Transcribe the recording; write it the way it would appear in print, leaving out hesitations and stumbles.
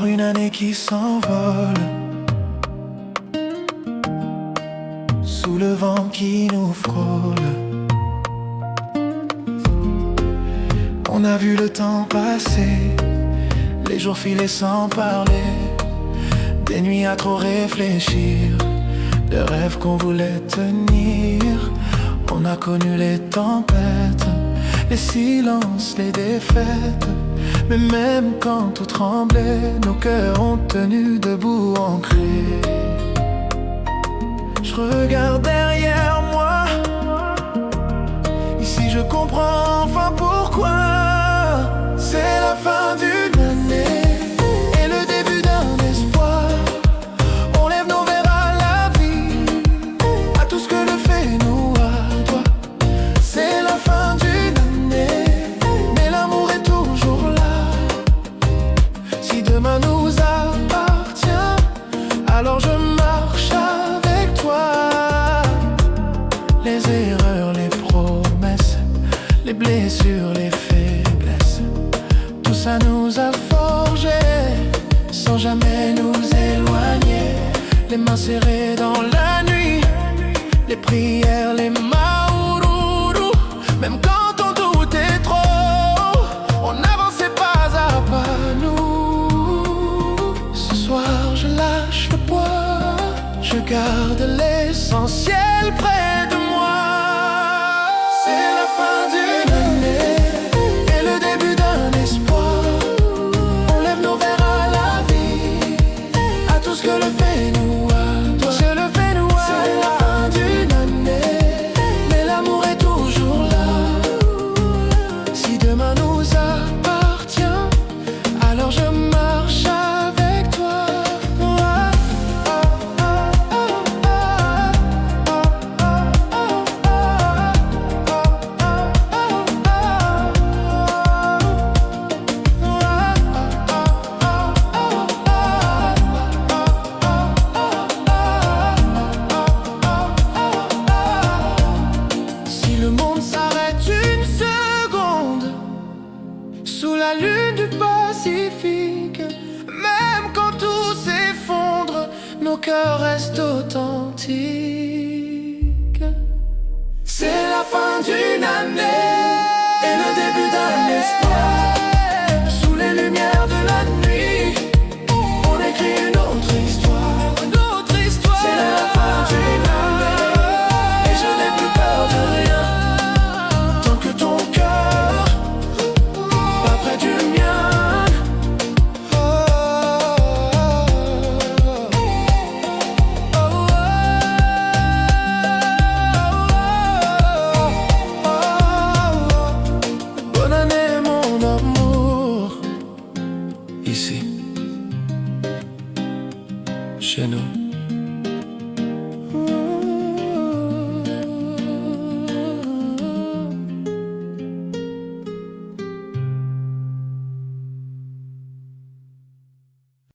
voir une année qui s'envole sous le vent qui nous frôle. On a vu le temps passer, les jours filer sans parler, des nuits à trop réfléchir, de rêves qu'on voulait tenir. On a connu les tempêtes, les silences, les défaites, mais même quand tout tremblait, nos cœurs ont tenu debout ancrés. Je regarde derrière moi, ici je comprends enfin pourquoi. C'est la fin d'une année et le début d'un espoir. On lève nos verres à la vie, à tout ce que le fait nous doit. C'est la fin d'une année, mais l'amour est toujours là. Si demain nous appartient, alors je marche avec toi. Les erreurs, les promesses, les blessures, les faiblesses, tout ça nous a forgés sans jamais nous éloigner. Les mains serrées dans la nuit, les prières, les maourourou. Même quand on doutait trop, on avançait pas à pas, nous. Ce soir je lâche le poids, je garde l'essentiel près de moi. C'est la fin d'une année et le début d'un espoir. On lève nos verres à la vie, à tout ce que le fait nous doit. Je le fais nous. C'est la fin d'une année, mais l'amour est toujours là. Si demain nous appartient, alors je marche avec toi. Si le monde s'arrête une seconde sous la lune du Pacifique, même quand tout s'effondre, nos cœurs restent authentiques. C'est la fin d'une année et le début d'un espoir.